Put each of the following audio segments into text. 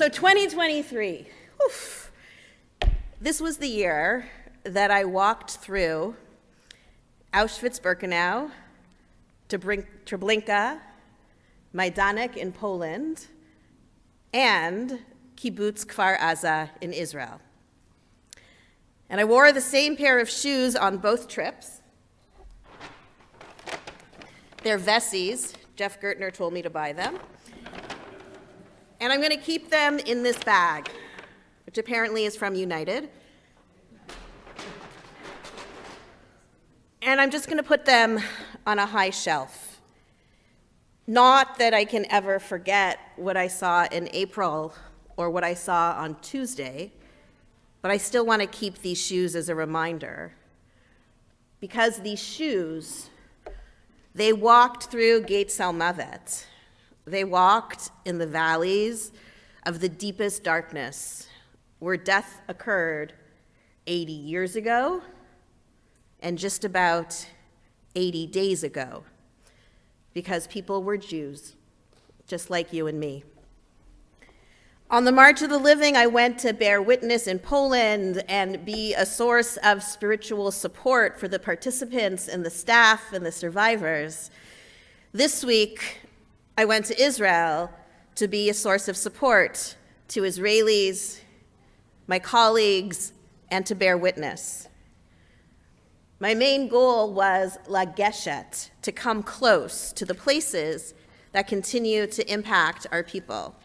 So 2023, oof. This was the year that I walked through Auschwitz-Birkenau, Treblinka, Majdanek in Poland, and Kibbutz Kfar Aza in Israel. And I wore the same pair of shoes on both trips. They're Vessies. Jeff Gertner told me to buy them. And I'm going to keep them in this bag, which apparently is from United. And I'm just going to put them on a high shelf. Not that I can ever forget what I saw in April or what I saw on Tuesday, but I still want to keep these shoes as a reminder. Because these shoes, they walked through Gate Salmavet. They walked in the valleys of the deepest darkness, where death occurred 80 years ago and just about 80 days ago, because people were Jews, just like you and me. On the March of the Living, I went to bear witness in Poland and be a source of spiritual support for the participants and the staff and the survivors. This week, I went to Israel to be a source of support to Israelis, my colleagues, and to bear witness. My main goal was lageshet, to come close to the places that continue to impact our people.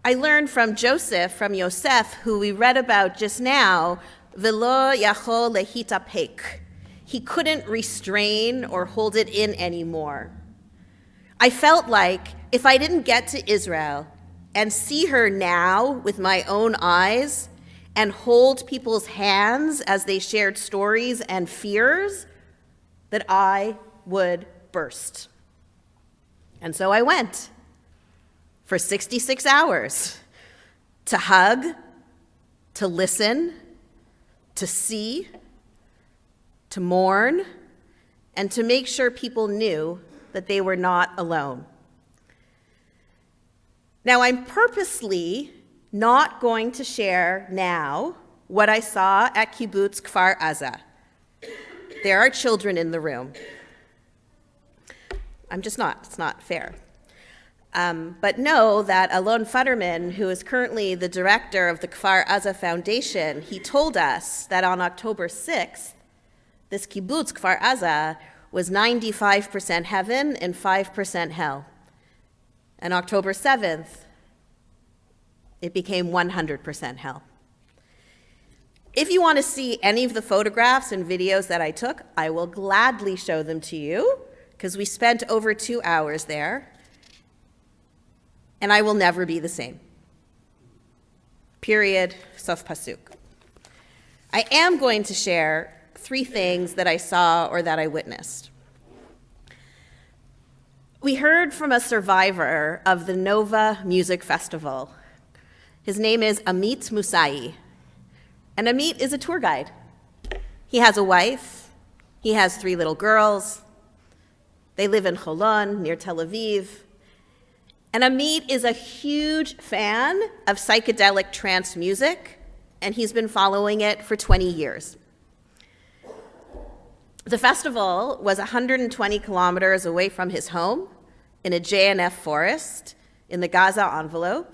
I learned from Yosef, who we read about just now, velo yachol lehitapek. He couldn't restrain or hold it in anymore. I felt like if I didn't get to Israel and see her now with my own eyes and hold people's hands as they shared stories and fears, that I would burst. And so I went for 66 hours to hug, to listen, to see, to mourn, and to make sure people knew that they were not alone. Now, I'm purposely not going to share now what I saw at Kibbutz Kfar Aza. There are children in the room. It's not fair. But know that Alon Futterman, who is currently the director of the Kfar Aza Foundation, he told us that on October 6th, this kibbutz, Kfar Aza, was 95% heaven and 5% hell. And October 7th, it became 100% hell. If you want to see any of the photographs and videos that I took, I will gladly show them to you, because we spent over 2 hours there, and I will never be the same. Period. Sof pasuk. I am going to share 3 things that I saw or that I witnessed. We heard from a survivor of the Nova Music Festival. His name is Amit Musai, and Amit is a tour guide. He has a wife, he has 3 little girls, they live in Holon, near Tel Aviv, and Amit is a huge fan of psychedelic trance music, and he's been following it for 20 years. The festival was 120 kilometers away from his home in a JNF forest in the Gaza envelope,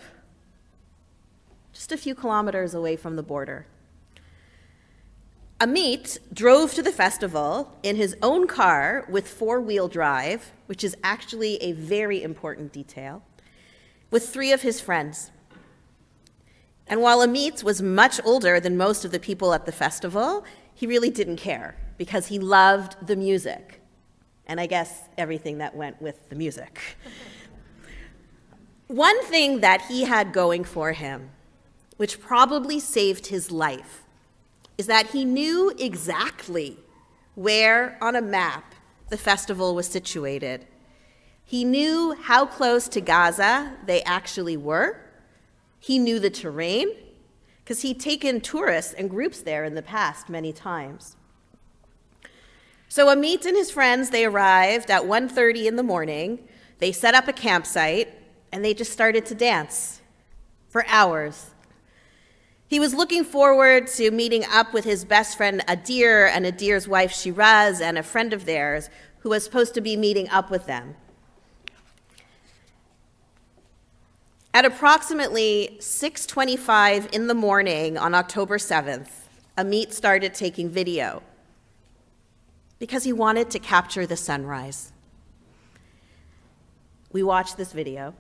just a few kilometers away from the border. Amit drove to the festival in his own car with 4-wheel drive, which is actually a very important detail, with 3 of his friends. And while Amit was much older than most of the people at the festival, he really didn't care, because he loved the music, and I guess everything that went with the music. One thing that he had going for him, which probably saved his life, is that he knew exactly where on a map the festival was situated. He knew how close to Gaza they actually were. He knew the terrain, because he'd taken tourists and groups there in the past many times. So Amit and his friends, they arrived at 1:30 in the morning. They set up a campsite. and they just started to dance for hours. He was looking forward to meeting up with his best friend Adir and Adir's wife Shiraz and a friend of theirs who was supposed to be meeting up with them. At approximately 6:25 in the morning on October 7th, Amit started taking video because he wanted to capture the sunrise. We watched this video.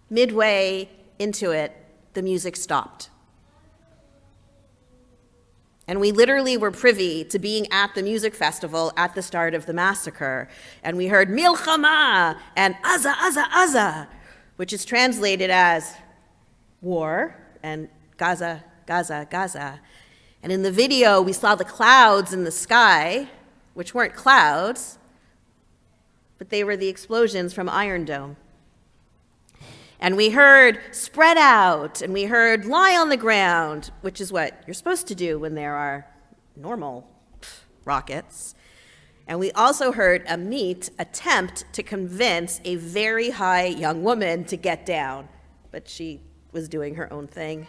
Midway into it, the music stopped. And we literally were privy to being at the music festival at the start of the massacre. And we heard Milchama and Aza, Aza, Aza, which is translated as war, and Gaza, Gaza, Gaza. And in the video, we saw the clouds in the sky, which weren't clouds, but they were the explosions from Iron Dome. And we heard spread out, and we heard lie on the ground, which is what you're supposed to do when there are normal rockets. And we also heard Amit attempt to convince a very high young woman to get down, but she was doing her own thing.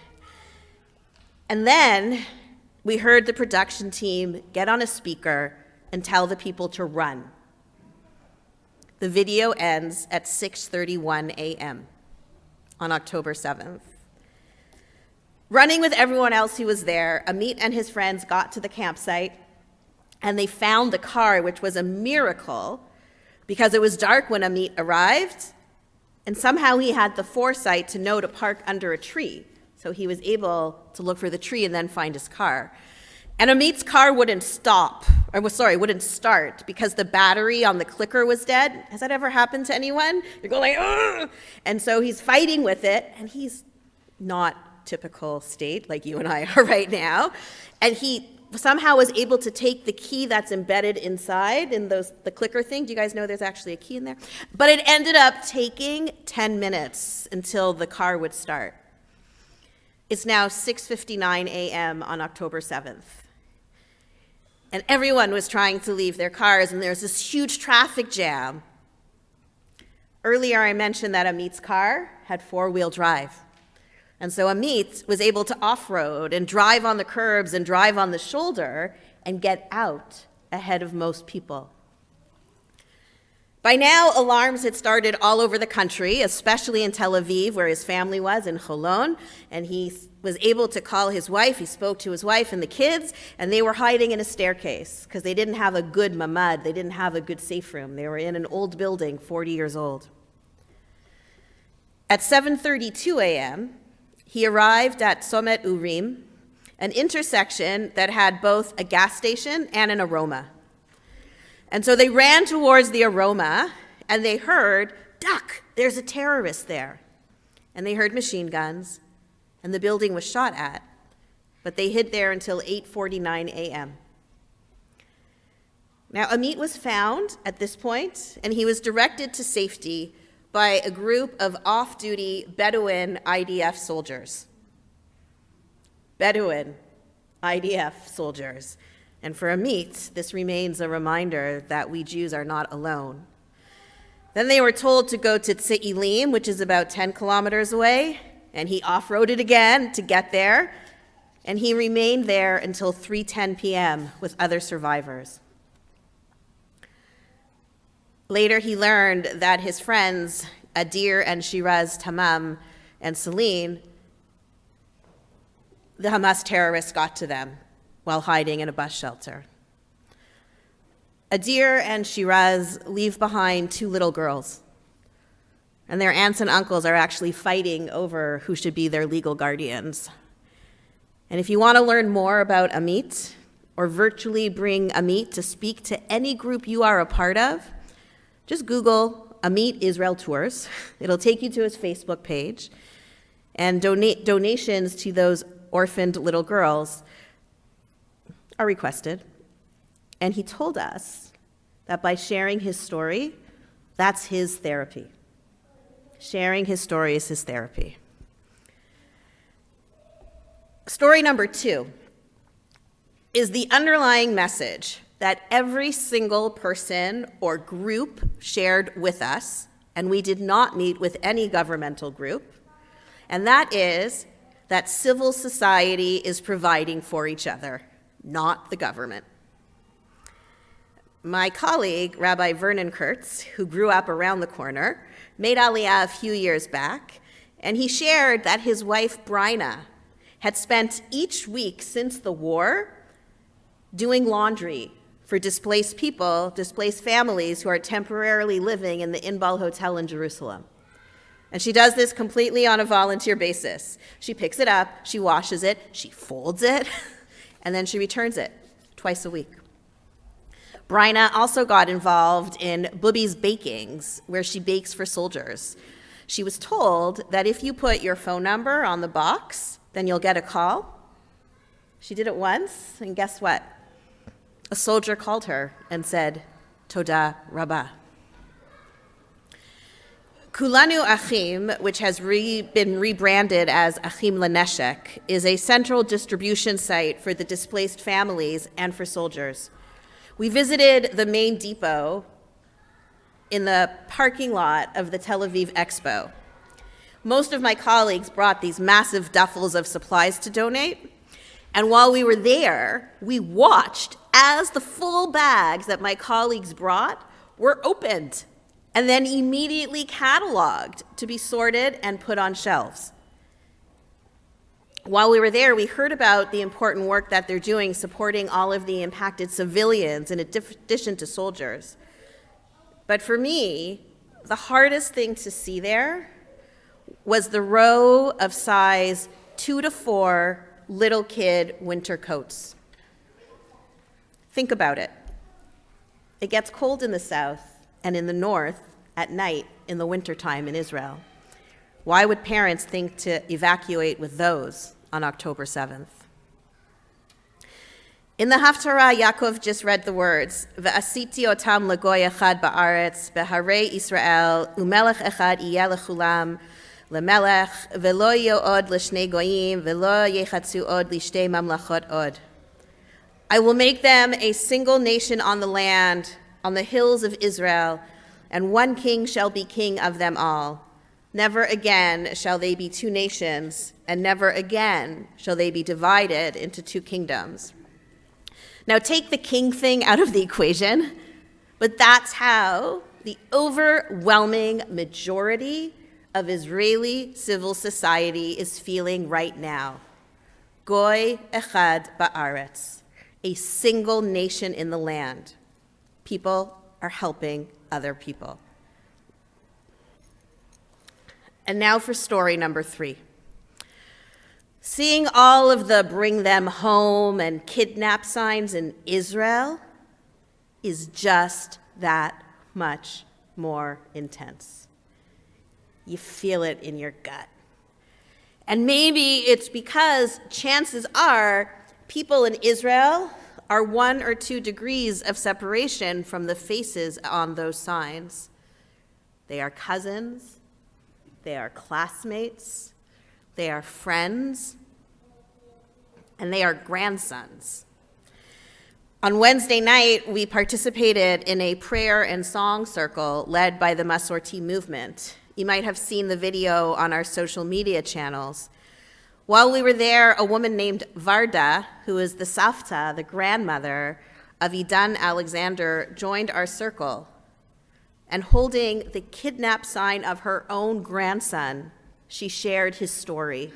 And then we heard the production team get on a speaker and tell the people to run. The video ends at 6:31 a.m. on October 7th. Running with everyone else who was there, Amit and his friends got to the campsite, and they found the car, which was a miracle because it was dark when Amit arrived, and somehow he had the foresight to know to park under a tree. So he was able to look for the tree and then find his car. And Amit's car wouldn't start because the battery on the clicker was dead. Has that ever happened to anyone? You're going like, ugh! And so he's fighting with it, and he's not typical state like you and I are right now. And he somehow was able to take the key that's embedded inside in the clicker thing. Do you guys know there's actually a key in there? But it ended up taking 10 minutes until the car would start. It's now 6:59 a.m. on October 7th. And everyone was trying to leave their cars, and there's this huge traffic jam. Earlier, I mentioned that Amit's car had four-wheel drive. And so Amit was able to off-road and drive on the curbs and drive on the shoulder and get out ahead of most people. By now, alarms had started all over the country, especially in Tel Aviv, where his family was, in Holon, and he was able to call his wife. He spoke to his wife and the kids, and they were hiding in a staircase because they didn't have a good mamad. They didn't have a good safe room. They were in an old building, 40 years old. At 7:32 a.m., he arrived at Somet Urim, an intersection that had both a gas station and an aroma. And so they ran towards the aroma, and they heard, "Duck, there's a terrorist there." And they heard machine guns, and the building was shot at, but they hid there until 8:49 a.m. Now, Amit was found at this point, and he was directed to safety by a group of off-duty Bedouin IDF soldiers. Bedouin IDF soldiers. And for Amit, this remains a reminder that we Jews are not alone. Then they were told to go to Tzi'ilim, which is about 10 kilometers away, and he off-roaded again to get there, and he remained there until 3:10 p.m. with other survivors. Later, he learned that his friends, Adir and Shiraz Tamam and Celine, the Hamas terrorists got to them while hiding in a bus shelter. Adir and Shiraz leave behind two little girls, and their aunts and uncles are actually fighting over who should be their legal guardians. And if you want to learn more about Amit, or virtually bring Amit to speak to any group you are a part of, just Google Amit Israel Tours. It'll take you to his Facebook page, and donations to those orphaned little girls are requested. And he told us that by sharing his story, that's his therapy. Sharing his story is his therapy. Story number 2 is the underlying message that every single person or group shared with us and we did not meet with any governmental group, and that is that civil society is providing for each other, not the government. My colleague, Rabbi Vernon Kurtz, who grew up around the corner, made Aliyah a few years back, and he shared that his wife, Bryna, had spent each week since the war doing laundry for displaced people, displaced families who are temporarily living in the Inbal Hotel in Jerusalem. And she does this completely on a volunteer basis. She picks it up, she washes it, she folds it, and then she returns it twice a week. Bryna also got involved in Bubby's Bakings, where she bakes for soldiers. She was told that if you put your phone number on the box, then you'll get a call. She did it once, and guess what? A soldier called her and said, Toda Rabbah. Kulanu Achim, which has been rebranded as Achim Laneshek, is a central distribution site for the displaced families and for soldiers. We visited the main depot in the parking lot of the Tel Aviv Expo. Most of my colleagues brought these massive duffels of supplies to donate, and while we were there, we watched as the full bags that my colleagues brought were opened and then immediately cataloged to be sorted and put on shelves. While we were there, we heard about the important work that they're doing supporting all of the impacted civilians in addition to soldiers. But for me, the hardest thing to see there was the row of size 2 to 4 little kid winter coats. Think about it. It gets cold in the south and in the north at night in the wintertime in Israel. Why would parents think to evacuate with those on October 7th? In the Haftarah, Yaakov just read the words, Ve'asiti otam legoy echad ba'aretz, beharei Yisrael, umelech echad yeh lechulam, lemelech, ve'lo yo'od l'shnei goyim, ve'lo yechatzu od l'shtei mamlachot od. I will make them a single nation on the land, on the hills of Israel, and one king shall be king of them all. Never again shall they be two nations, and never again shall they be divided into two kingdoms. Now take the king thing out of the equation, but that's how the overwhelming majority of Israeli civil society is feeling right now. Goy echad ba'aretz, a single nation in the land. People are helping other people. And now for story number 3. Seeing all of the bring them home and kidnap signs in Israel is just that much more intense. You feel it in your gut. And maybe it's because chances are people in Israel are 1 or 2 degrees of separation from the faces on those signs. They are cousins, they are classmates, they are friends, and they are grandsons. On Wednesday night, we participated in a prayer and song circle led by the Masorti movement. You might have seen the video on our social media channels. While we were there, a woman named Varda, who is the Savta, the grandmother of Idan Alexander, joined our circle. And holding the kidnap sign of her own grandson, she shared his story.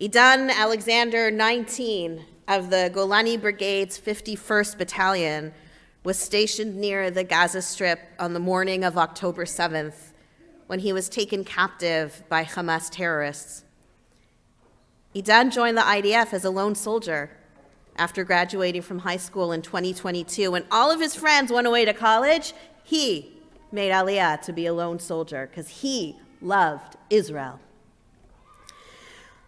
Idan Alexander, 19, of the Golani Brigade's 51st Battalion, was stationed near the Gaza Strip on the morning of October 7th when he was taken captive by Hamas terrorists. Idan joined the IDF as a lone soldier after graduating from high school in 2022. When all of his friends went away to college, he made Aliyah to be a lone soldier because he loved Israel.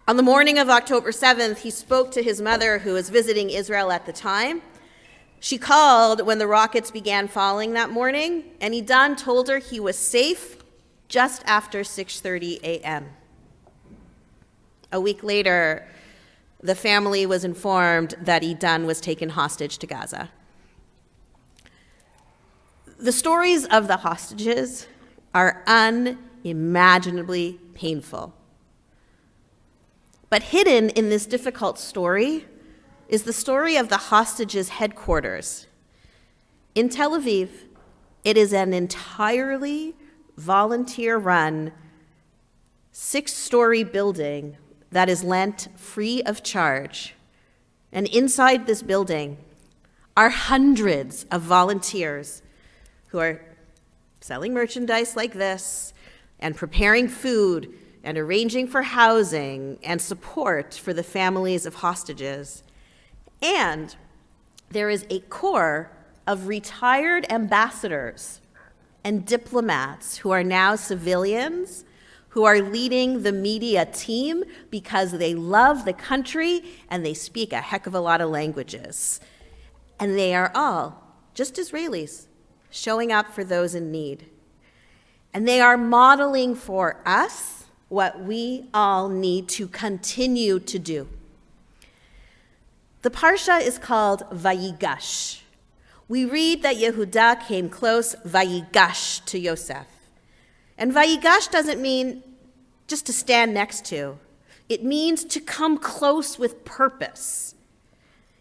On the morning of October 7th, he spoke to his mother, who was visiting Israel at the time. She called when the rockets began falling that morning, and Idan told her he was safe just after 6:30 a.m. A week later, the family was informed that Idan was taken hostage to Gaza. The stories of the hostages are unimaginably painful. But hidden in this difficult story is the story of the hostages' headquarters. In Tel Aviv, it is an entirely volunteer-run 6-story building that is lent free of charge. And inside this building are hundreds of volunteers who are selling merchandise like this and preparing food and arranging for housing and support for the families of hostages. And there is a corps of retired ambassadors and diplomats who are now civilians, who are leading the media team because they love the country and they speak a heck of a lot of languages. And they are all just Israelis showing up for those in need. And they are modeling for us what we all need to continue to do. The parsha is called Vayigash. We read that Yehuda came close, Vayigash, to Yosef. And Vayigash doesn't mean just to stand next to. It means to come close with purpose.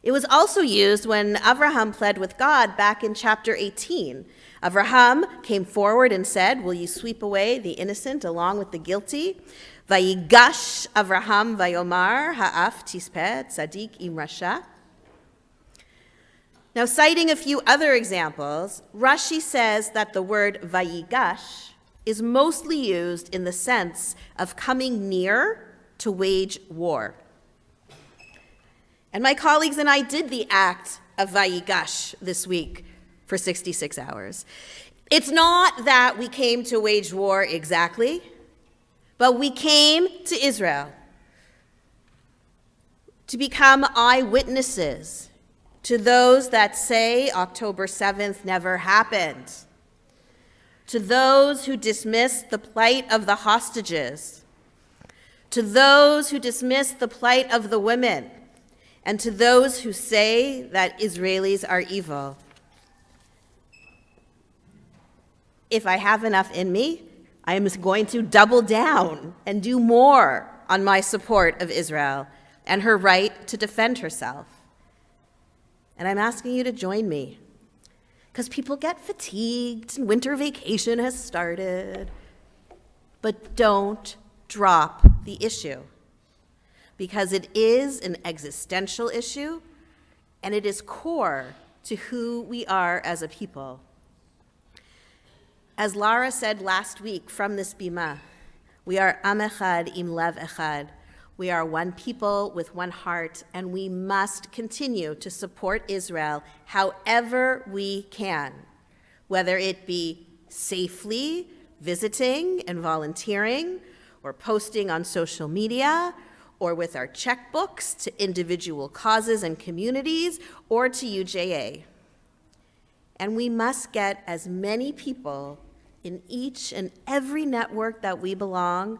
It was also used when Avraham pled with God back in chapter 18. Avraham came forward and said, "Will you sweep away the innocent along with the guilty?" Vayigash Avraham vayomar ha'af tispeh tzadik im rasha. Now, citing a few other examples, Rashi says that the word vayigash is mostly used in the sense of coming near to wage war. And my colleagues and I did the act of vayigash this week for 66 hours. It's not that we came to wage war exactly, but we came to Israel to become eyewitnesses to those that say October 7th never happened, to those who dismiss the plight of the hostages, to those who dismiss the plight of the women, and to those who say that Israelis are evil. If I have enough in me, I am going to double down and do more on my support of Israel and her right to defend herself. And I'm asking you to join me, because people get fatigued and winter vacation has started. But don't drop the issue, because it is an existential issue and it is core to who we are as a people. As Lara said last week from this bima, we are am echad im lev echad. We are one people with one heart, and we must continue to support Israel however we can, whether it be safely visiting and volunteering, or posting on social media, or with our checkbooks to individual causes and communities, or to UJA. And we must get as many people in each and every network that we belong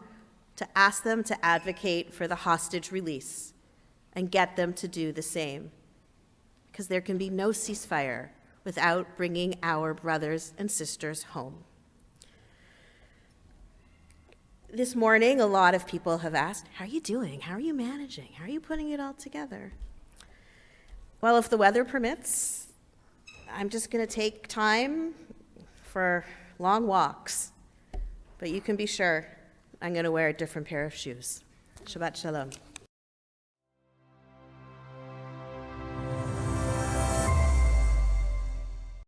to ask them to advocate for the hostage release and get them to do the same. Because there can be no ceasefire without bringing our brothers and sisters home. This morning, a lot of people have asked, how are you doing? How are you managing? How are you putting it all together? Well, if the weather permits, I'm just going to take time for long walks. But you can be sure I'm going to wear a different pair of shoes. Shabbat Shalom.